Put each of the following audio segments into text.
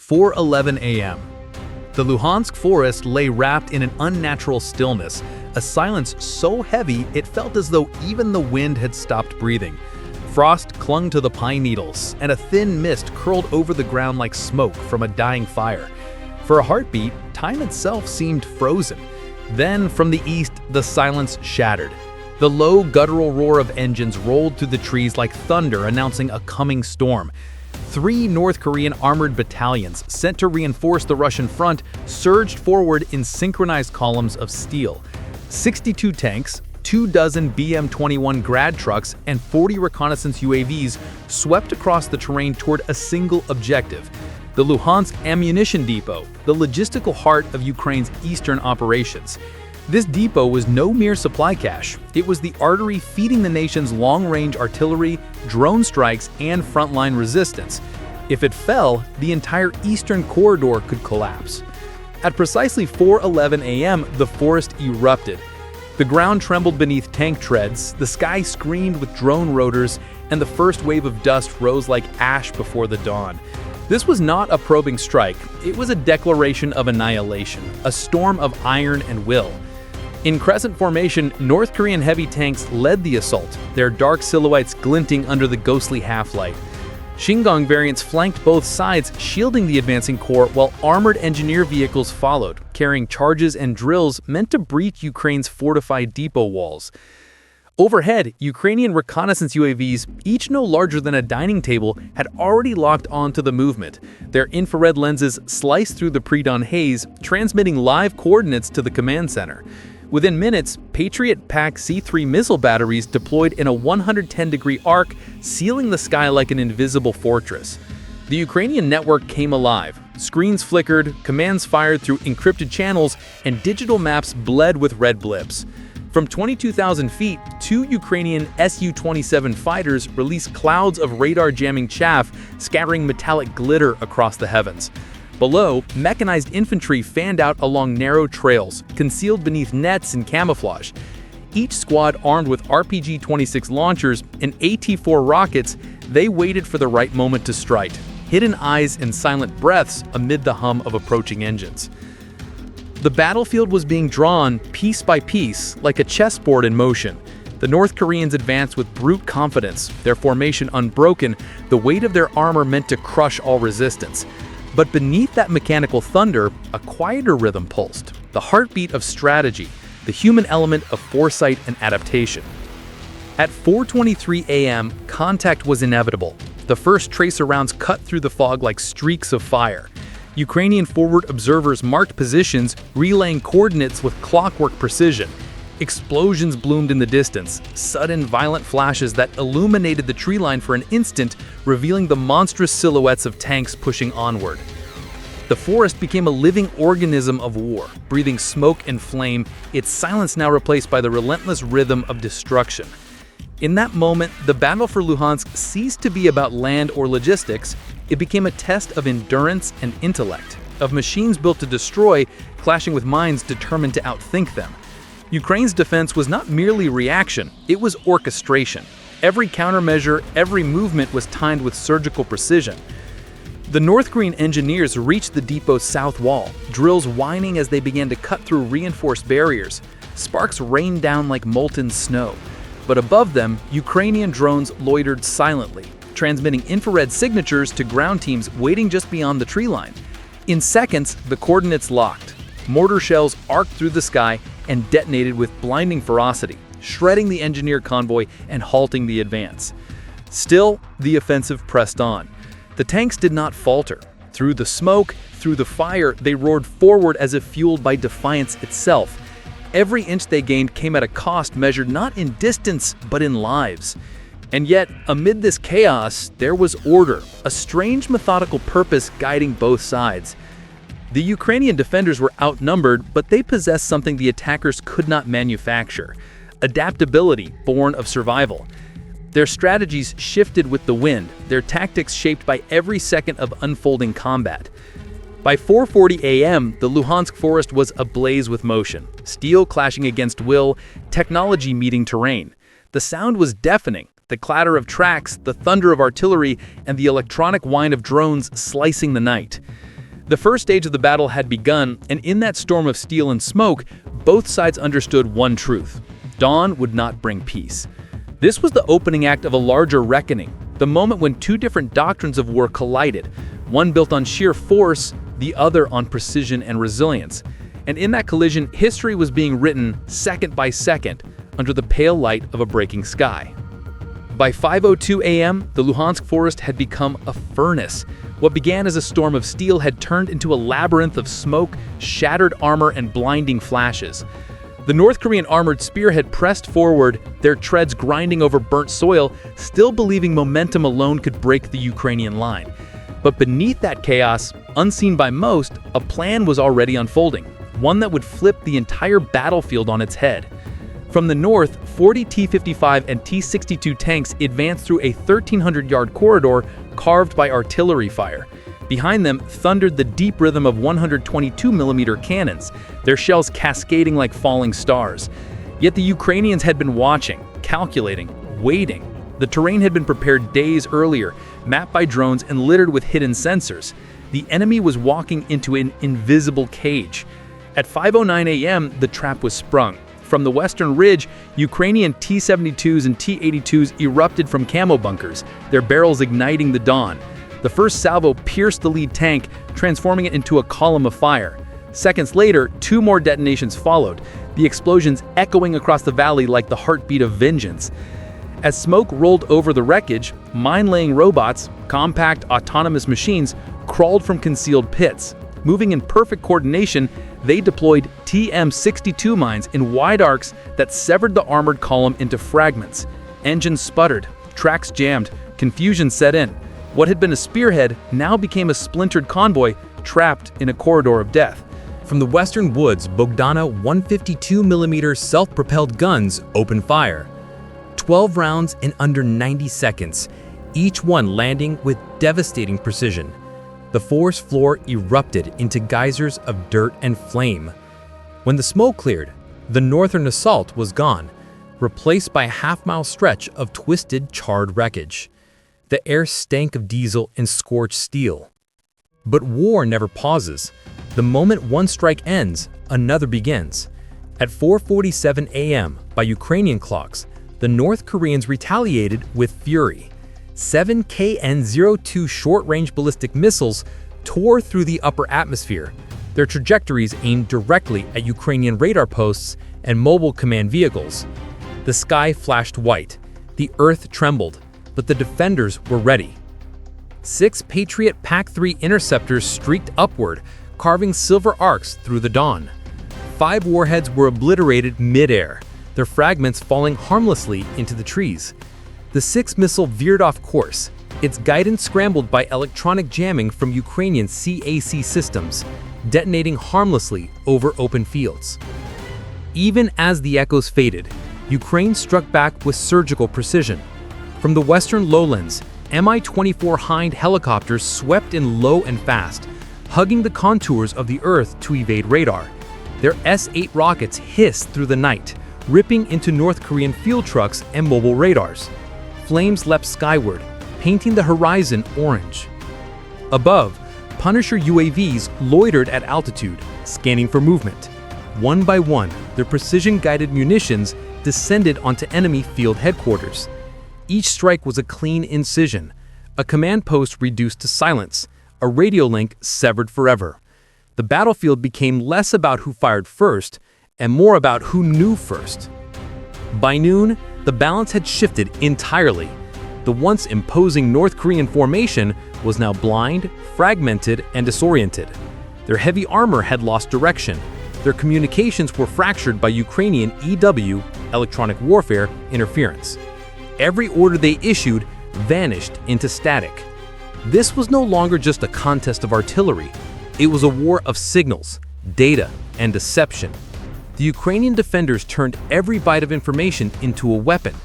4:11 a.m. The Luhansk forest lay wrapped in an unnatural stillness, a silence so heavy it felt as though even the wind had stopped breathing. Frost clung to the pine needles, and a thin mist curled over the ground like smoke from a dying fire. For a heartbeat, time itself seemed frozen. Then, from the east, the silence shattered. The low, guttural roar of engines rolled through the trees like thunder announcing a coming storm. 3 North Korean armored battalions, sent to reinforce the Russian front, surged forward in synchronized columns of steel. 62 tanks, 24 BM-21 Grad trucks, and 40 reconnaissance UAVs swept across the terrain toward a single objective: the Luhansk ammunition depot, the logistical heart of Ukraine's eastern operations. This depot was no mere supply cache. It was the artery feeding the nation's long-range artillery, drone strikes, and frontline resistance. If it fell, the entire eastern corridor could collapse. At precisely 4:11 a.m., the forest erupted. The ground trembled beneath tank treads, the sky screamed with drone rotors, and the first wave of dust rose like ash before the dawn. This was not a probing strike, it was a declaration of annihilation, a storm of iron and will. In crescent formation, North Korean heavy tanks led the assault, their dark silhouettes glinting under the ghostly half-light. Shingang variants flanked both sides, shielding the advancing corps, while armored engineer vehicles followed, carrying charges and drills meant to breach Ukraine's fortified depot walls. Overhead, Ukrainian reconnaissance UAVs, each no larger than a dining table, had already locked onto the movement. Their infrared lenses sliced through the pre-dawn haze, transmitting live coordinates to the command center. Within minutes, Patriot PAC-C3 missile batteries deployed in a 110-degree arc, sealing the sky like an invisible fortress. The Ukrainian network came alive. Screens flickered, commands fired through encrypted channels, and digital maps bled with red blips. From 22,000 feet, 2 Ukrainian Su-27 fighters released clouds of radar-jamming chaff, scattering metallic glitter across the heavens. Below, mechanized infantry fanned out along narrow trails, concealed beneath nets and camouflage. Each squad armed with RPG-26 launchers and AT-4 rockets, they waited for the right moment to strike, hidden eyes and silent breaths amid the hum of approaching engines. The battlefield was being drawn piece by piece, like a chessboard in motion. The North Koreans advanced with brute confidence, their formation unbroken, the weight of their armor meant to crush all resistance. But beneath that mechanical thunder, a quieter rhythm pulsed, the heartbeat of strategy, the human element of foresight and adaptation. At 4:23 a.m., contact was inevitable. The first tracer rounds cut through the fog like streaks of fire. Ukrainian forward observers marked positions, relaying coordinates with clockwork precision. Explosions bloomed in the distance, sudden violent flashes that illuminated the tree line for an instant, revealing the monstrous silhouettes of tanks pushing onward. The forest became a living organism of war, breathing smoke and flame, its silence now replaced by the relentless rhythm of destruction. In that moment, the battle for Luhansk ceased to be about land or logistics. It became a test of endurance and intellect, of machines built to destroy, clashing with minds determined to outthink them. Ukraine's defense was not merely reaction, it was orchestration. Every countermeasure, every movement was timed with surgical precision. The North Korean engineers reached the depot's south wall, drills whining as they began to cut through reinforced barriers. Sparks rained down like molten snow. But above them, Ukrainian drones loitered silently, transmitting infrared signatures to ground teams waiting just beyond the tree line. In seconds, the coordinates locked. Mortar shells arced through the sky and detonated with blinding ferocity, shredding the engineer convoy and halting the advance. Still, the offensive pressed on. The tanks did not falter. Through the smoke, through the fire, they roared forward as if fueled by defiance itself. Every inch they gained came at a cost measured not in distance, but in lives. And yet, amid this chaos, there was order, a strange methodical purpose guiding both sides. The Ukrainian defenders were outnumbered, but they possessed something the attackers could not manufacture: adaptability born of survival. Their strategies shifted with the wind, their tactics shaped by every second of unfolding combat. By 4:40 a.m., the Luhansk forest was ablaze with motion, steel clashing against will, technology meeting terrain. The sound was deafening, the clatter of tracks, the thunder of artillery, and the electronic whine of drones slicing the night. The first stage of the battle had begun, and in that storm of steel and smoke, both sides understood one truth: dawn would not bring peace. This was the opening act of a larger reckoning, the moment when two different doctrines of war collided, one built on sheer force, the other on precision and resilience. And in that collision, history was being written second by second under the pale light of a breaking sky. By 5:02 a.m., the Luhansk forest had become a furnace. What began as a storm of steel had turned into a labyrinth of smoke, shattered armor, and blinding flashes. The North Korean armored spear had pressed forward, their treads grinding over burnt soil, still believing momentum alone could break the Ukrainian line. But beneath that chaos, unseen by most, a plan was already unfolding, one that would flip the entire battlefield on its head. From the north, 40 T-55 and T-62 tanks advanced through a 1,300-yard corridor carved by artillery fire. Behind them thundered the deep rhythm of 122mm cannons, their shells cascading like falling stars. Yet the Ukrainians had been watching, calculating, waiting. The terrain had been prepared days earlier, mapped by drones and littered with hidden sensors. The enemy was walking into an invisible cage. At 5:09 a.m., the trap was sprung. From the western ridge, Ukrainian T-72s and T-82s erupted from camo bunkers, their barrels igniting the dawn. The first salvo pierced the lead tank, transforming it into a column of fire. Seconds later, two more detonations followed, the explosions echoing across the valley like the heartbeat of vengeance. As smoke rolled over the wreckage, mine-laying robots, compact, autonomous machines, crawled from concealed pits. Moving in perfect coordination, they deployed TM-62 mines in wide arcs that severed the armored column into fragments. Engines sputtered, tracks jammed, confusion set in. What had been a spearhead now became a splintered convoy trapped in a corridor of death. From the western woods, Bogdana 152mm self-propelled guns opened fire. 12 rounds in under 90 seconds, each one landing with devastating precision. The forest floor erupted into geysers of dirt and flame. When the smoke cleared, the northern assault was gone, replaced by a half-mile stretch of twisted, charred wreckage. The air stank of diesel and scorched steel. But war never pauses. The moment one strike ends, another begins. At 4:47 a.m. by Ukrainian clocks, the North Koreans retaliated with fury. 7 KN-02 short-range ballistic missiles tore through the upper atmosphere, their trajectories aimed directly at Ukrainian radar posts and mobile command vehicles. The sky flashed white, the earth trembled, but the defenders were ready. 6 Patriot PAC-3 interceptors streaked upward, carving silver arcs through the dawn. 5 warheads were obliterated mid-air, their fragments falling harmlessly into the trees. The 6th missile veered off course, its guidance scrambled by electronic jamming from Ukrainian CAC systems, detonating harmlessly over open fields. Even as the echoes faded, Ukraine struck back with surgical precision. From the western lowlands, Mi-24 Hind helicopters swept in low and fast, hugging the contours of the earth to evade radar. Their S-8 rockets hissed through the night, ripping into North Korean field trucks and mobile radars. Flames leapt skyward, painting the horizon orange. Above, Punisher UAVs loitered at altitude, scanning for movement. One by one, their precision-guided munitions descended onto enemy field headquarters. Each strike was a clean incision, a command post reduced to silence, a radio link severed forever. The battlefield became less about who fired first and more about who knew first. By noon, the balance had shifted entirely. The once imposing North Korean formation was now blind, fragmented, and disoriented. Their heavy armor had lost direction. Their communications were fractured by Ukrainian EW, electronic warfare, interference. Every order they issued vanished into static. This was no longer just a contest of artillery. It was a war of signals, data, and deception. The Ukrainian defenders turned every byte of information into a weapon.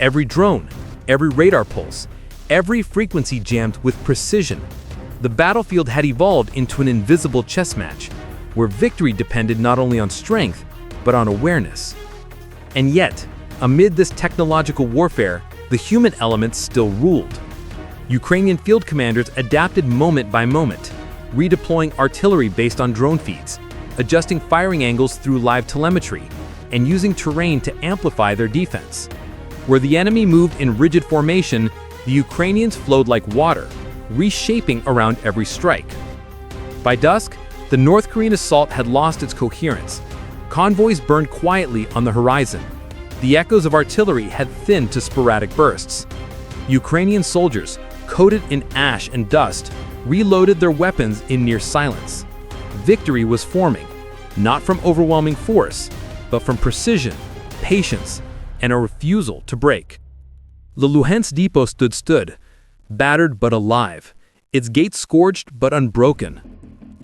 Every drone, every radar pulse, every frequency jammed with precision. The battlefield had evolved into an invisible chess match, where victory depended not only on strength, but on awareness. And yet, amid this technological warfare, the human element still ruled. Ukrainian field commanders adapted moment by moment. redeploying artillery based on drone feeds, adjusting firing angles through live telemetry, and using terrain to amplify their defense. Where the enemy moved in rigid formation, the Ukrainians flowed like water, reshaping around every strike. By dusk, the North Korean assault had lost its coherence. Convoys burned quietly on the horizon. The echoes of artillery had thinned to sporadic bursts. Ukrainian soldiers, coated in ash and dust, reloaded their weapons in near silence. Victory was forming, not from overwhelming force, but from precision, patience, and a refusal to break. The Luhansk depot stood, battered but alive, its gates scorched but unbroken.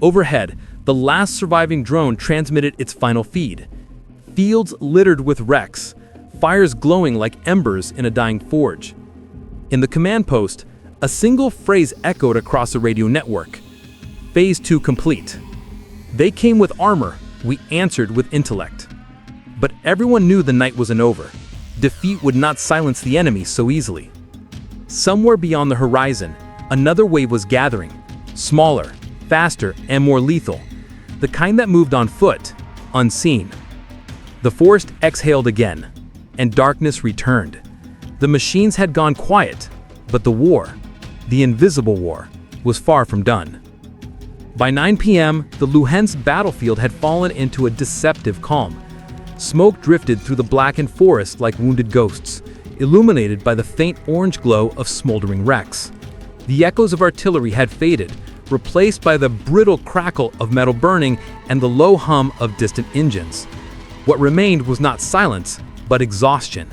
Overhead, the last surviving drone transmitted its final feed. Fields littered with wrecks, fires glowing like embers in a dying forge. In the command post, a single phrase echoed across the radio network. Phase 2 complete. They came with armor, we answered with intellect. But everyone knew the night wasn't over. Defeat would not silence the enemy so easily. Somewhere beyond the horizon, another wave was gathering, smaller, faster, and more lethal, the kind that moved on foot, unseen. The forest exhaled again, and darkness returned. The machines had gone quiet, but the war, the invisible war, was far from done. By 9 p.m., the Luhansk battlefield had fallen into a deceptive calm. Smoke drifted through the blackened forest like wounded ghosts, illuminated by the faint orange glow of smoldering wrecks. The echoes of artillery had faded, replaced by the brittle crackle of metal burning and the low hum of distant engines. What remained was not silence, but exhaustion,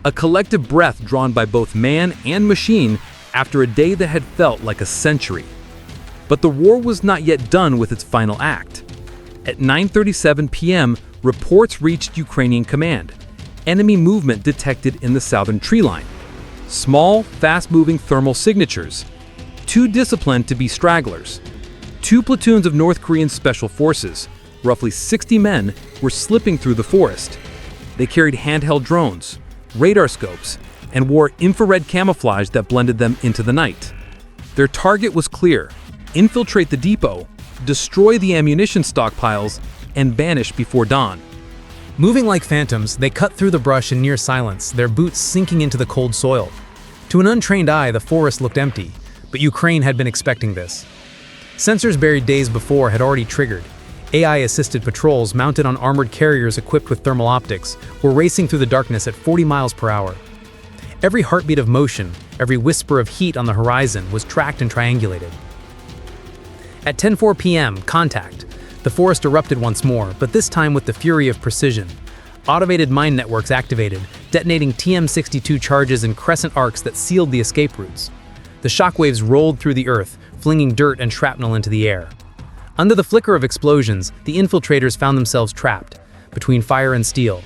a collective breath drawn by both man and machine after a day that had felt like a century. But the war was not yet done with its final act. At 9:37 p.m., reports reached Ukrainian command. Enemy movement detected in the southern tree line. Small, fast-moving thermal signatures. Too disciplined to be stragglers. 2 platoons of North Korean special forces, roughly 60 men, were slipping through the forest. They carried handheld drones, radar scopes, and wore infrared camouflage that blended them into the night. Their target was clear: infiltrate the depot, destroy the ammunition stockpiles, and vanish before dawn. Moving like phantoms, they cut through the brush in near silence, their boots sinking into the cold soil. To an untrained eye, the forest looked empty, but Ukraine had been expecting this. Sensors buried days before had already triggered. AI-assisted patrols mounted on armored carriers equipped with thermal optics were racing through the darkness at 40 miles per hour. Every heartbeat of motion, every whisper of heat on the horizon was tracked and triangulated. At 10:04 p.m., contact. The forest erupted once more, but this time with the fury of precision. Automated mine networks activated, detonating TM-62 charges in crescent arcs that sealed the escape routes. The shockwaves rolled through the earth, flinging dirt and shrapnel into the air. Under the flicker of explosions, the infiltrators found themselves trapped, between fire and steel.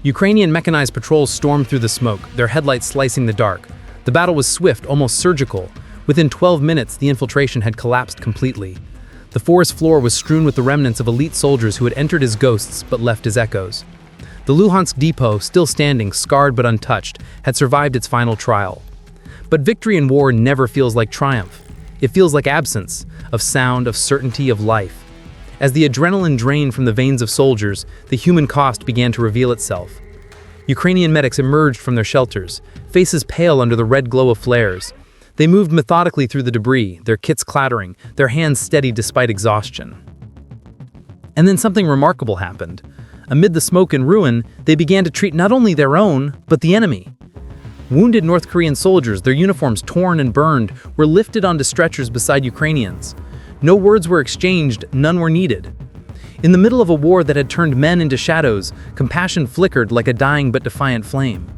Ukrainian mechanized patrols stormed through the smoke, their headlights slicing the dark. The battle was swift, almost surgical. Within 12 minutes, the infiltration had collapsed completely. The forest floor was strewn with the remnants of elite soldiers who had entered as ghosts but left as echoes. The Luhansk depot, still standing, scarred but untouched, had survived its final trial. But victory in war never feels like triumph. It feels like absence, of sound, of certainty, of life. As the adrenaline drained from the veins of soldiers, the human cost began to reveal itself. Ukrainian medics emerged from their shelters, faces pale under the red glow of flares. They moved methodically through the debris, their kits clattering, their hands steady despite exhaustion. And then something remarkable happened. Amid the smoke and ruin, they began to treat not only their own, but the enemy. Wounded North Korean soldiers, their uniforms torn and burned, were lifted onto stretchers beside Ukrainians. No words were exchanged, none were needed. In the middle of a war that had turned men into shadows, compassion flickered like a dying but defiant flame.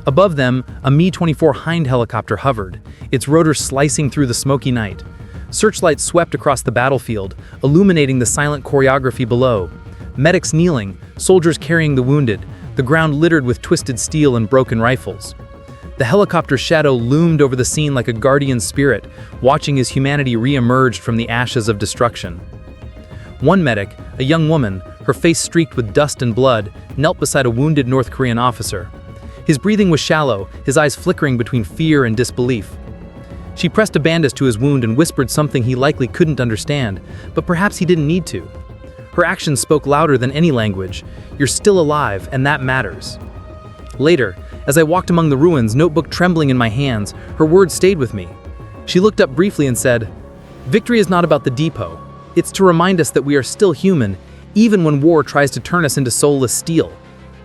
Above them, a Mi-24 Hind helicopter hovered, its rotors slicing through the smoky night. Searchlights swept across the battlefield, illuminating the silent choreography below. Medics kneeling, soldiers carrying the wounded, the ground littered with twisted steel and broken rifles. The helicopter's shadow loomed over the scene like a guardian spirit, watching as humanity re-emerged from the ashes of destruction. One medic, a young woman, her face streaked with dust and blood, knelt beside a wounded North Korean officer. His breathing was shallow, his eyes flickering between fear and disbelief. She pressed a bandage to his wound and whispered something he likely couldn't understand, but perhaps he didn't need to. Her actions spoke louder than any language. You're still alive, and that matters. Later, as I walked among the ruins, notebook trembling in my hands, her words stayed with me. She looked up briefly and said, "Victory is not about the depot. It's to remind us that we are still human, even when war tries to turn us into soulless steel."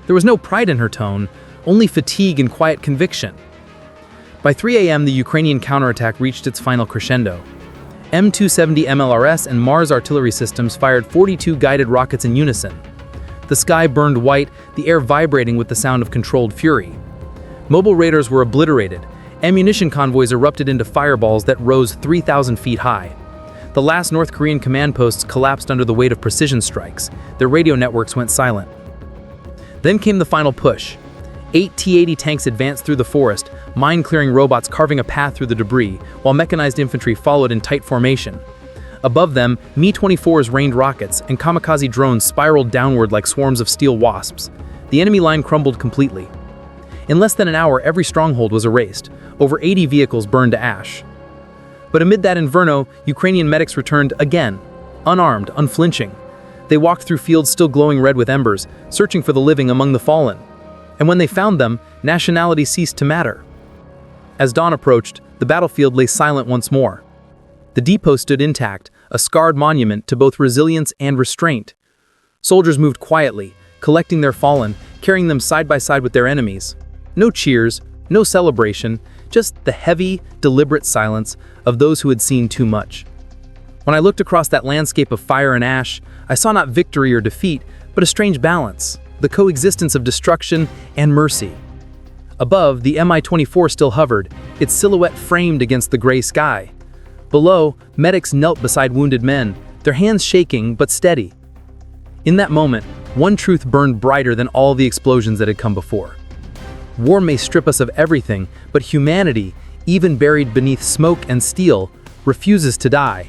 There was no pride in her tone, only fatigue and quiet conviction. By 3 a.m., the Ukrainian counterattack reached its final crescendo. M270 MLRS and Mars artillery systems fired 42 guided rockets in unison. The sky burned white, the air vibrating with the sound of controlled fury. Mobile raiders were obliterated. Ammunition convoys erupted into fireballs that rose 3,000 feet high. The last North Korean command posts collapsed under the weight of precision strikes. Their radio networks went silent. Then came the final push. 8 T-80 tanks advanced through the forest, mine-clearing robots carving a path through the debris, while mechanized infantry followed in tight formation. Above them, Mi-24s rained rockets, and kamikaze drones spiraled downward like swarms of steel wasps. The enemy line crumbled completely. In less than an hour, every stronghold was erased. Over 80 vehicles burned to ash. But amid that inferno, Ukrainian medics returned again, unarmed, unflinching. They walked through fields still glowing red with embers, searching for the living among the fallen. And when they found them, nationality ceased to matter. As dawn approached, the battlefield lay silent once more. The depot stood intact, a scarred monument to both resilience and restraint. Soldiers moved quietly, collecting their fallen, carrying them side by side with their enemies. No cheers, no celebration, just the heavy, deliberate silence of those who had seen too much. When I looked across that landscape of fire and ash, I saw not victory or defeat, but a strange balance, the coexistence of destruction and mercy. Above, the Mi-24 still hovered, its silhouette framed against the gray sky. Below, medics knelt beside wounded men, their hands shaking but steady. In that moment, one truth burned brighter than all the explosions that had come before. War may strip us of everything, but humanity, even buried beneath smoke and steel, refuses to die.